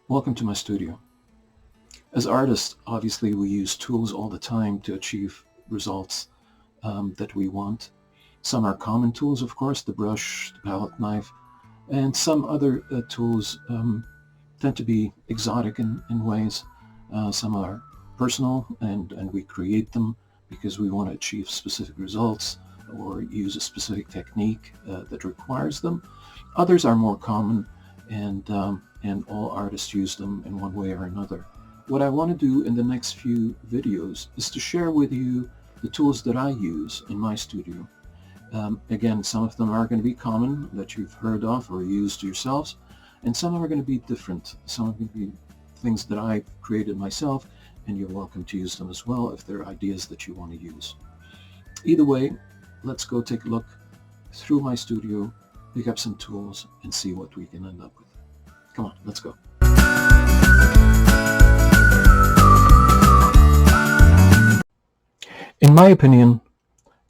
Welcome to my studio. As artists, obviously we use tools all the time to achieve results that we want. Some are common tools, of course, the brush, the palette knife, and some other tools tend to be exotic in ways. Some are personal and we create them because we want to achieve specific results or use a specific technique that requires them. Others are more common and all artists use them in one way or another. What I want to do in the next few videos is to share with you the tools that I use in my studio. Again, some of them are going to be common that you've heard of or used yourselves, and some are going to be different. Some are going to be things that I've created myself, and you're welcome to use them as well if they're ideas that you want to use. Either way, let's go take a look through my studio, pick up some tools, and see what we can end up with. Come on, let's go. In my opinion,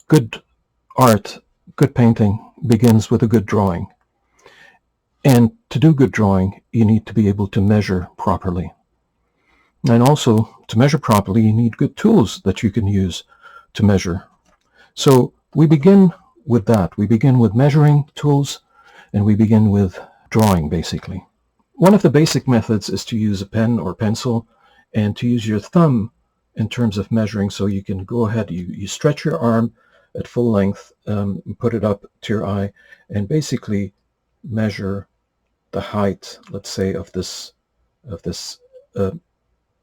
good art, good painting begins with a good drawing. And to do good drawing, you need to be able to measure properly. And also, to measure properly, you need good tools that you can use to measure. So we begin with that. We begin with measuring tools, and we begin with drawing, basically. One of the basic methods is to use a pen or pencil and to use your thumb in terms of measuring. So you can go ahead, you stretch your arm at full length, put it up to your eye, and basically measure the height, let's say, of this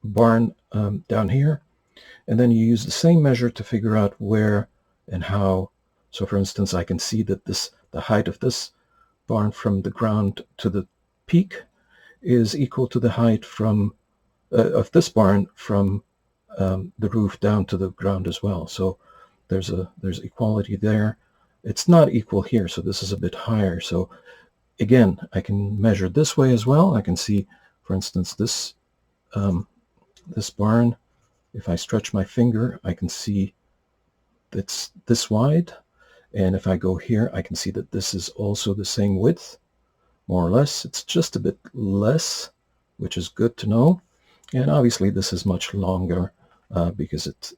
barn down here. And then you use the same measure to figure out where and how. So for instance, I can see that the height of this barn from the ground to the peak is equal to the height from of this barn from the roof down to the ground as well. So there's equality there. It's not equal here, so this is a bit higher. So again, I can measure this way as well. I can see, for instance, this barn. If I stretch my finger, I can see that's this wide. And if I go here, I can see that this is also the same width, more or less. It's just a bit less, which is good to know. And obviously this is much longer because it's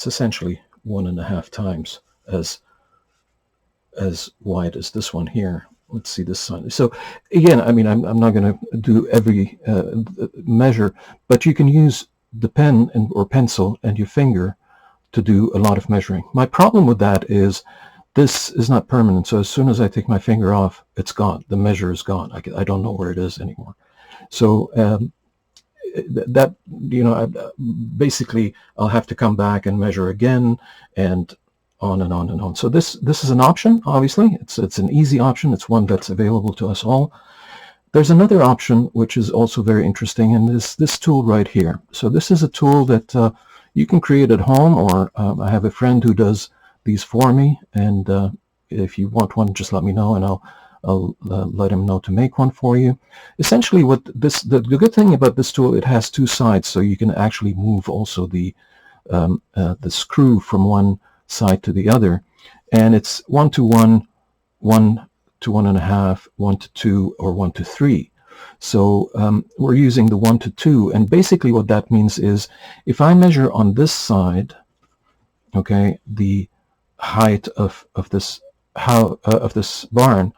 essentially 1.5 times as wide as this one here. Let's see this side. So again, I mean, I'm not going to do every measure, but you can use the pen or pencil and your finger to do a lot of measuring. My problem with that is this is not permanent. So as soon as I take my finger off, it's gone. The measure is gone. I don't know where it is anymore. So that, you know, basically I'll have to come back and measure again, and on and on and on. So this is an option. Obviously, it's an easy option. It's one that's available to us all. There's another option which is also very interesting, and this tool right here. So this is a tool that you can create at home, or I have a friend who does these for me, and if you want one, just let me know and I'll let him know to make one for you. Essentially, what the good thing about this tool, it has two sides, so you can actually move also the screw from one side to the other, and it's 1 to 1, 1 to 1.5, 1 to 2, or 1 to 3. So we're using the 1 to 2, and basically what that means is if I measure on this side, okay, the height of this barn,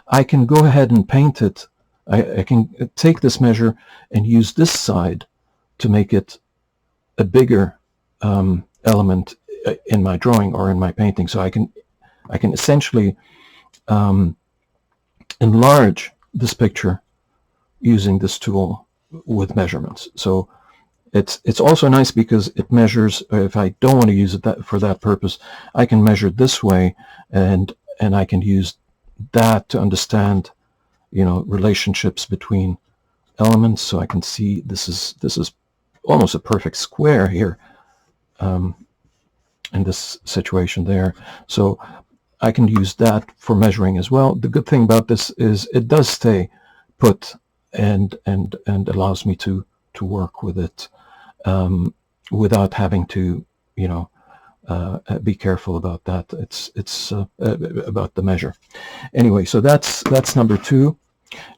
I can go ahead and paint it. I can take this measure and use this side to make it a bigger element in my drawing or in my painting. So I can essentially enlarge this picture using this tool with measurements. So it's also nice because it measures. If I don't want to use it for that purpose, I can measure this way, and I can use that to understand, you know, relationships between elements. So I can see this is almost a perfect square here in this situation there. So I can use that for measuring as well. The good thing about this is it does stay put and allows me to work with it without having to, you know, be careful about that. It's about the measure. Anyway, so that's number 2.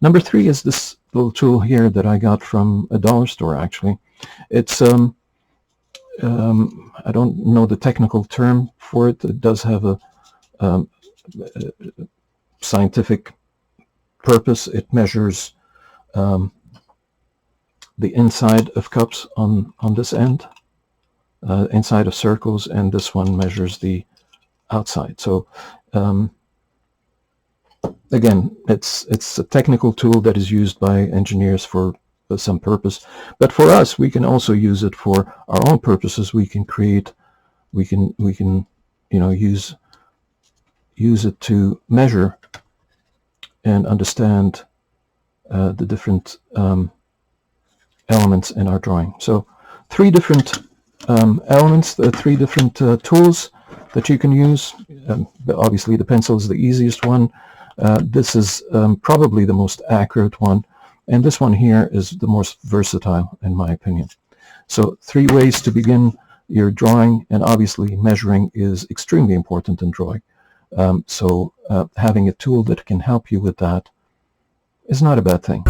Number 3 is this little tool here that I got from a dollar store, actually. It's I don't know the technical term for it. It does have a scientific purpose. It measures the inside of cups on this end, inside of circles, and this one measures the outside. So again, it's a technical tool that is used by engineers for some purpose, but for us, we can also use it for our own purposes. We can create, we can use it to measure and understand the different elements in our drawing. So 3 different elements, 3 different tools that you can use. Obviously the pencil is the easiest one. This is probably the most accurate one, and this one here is the most versatile in my opinion. So 3 ways to begin your drawing, and obviously measuring is extremely important in drawing. So having a tool that can help you with that is not a bad thing.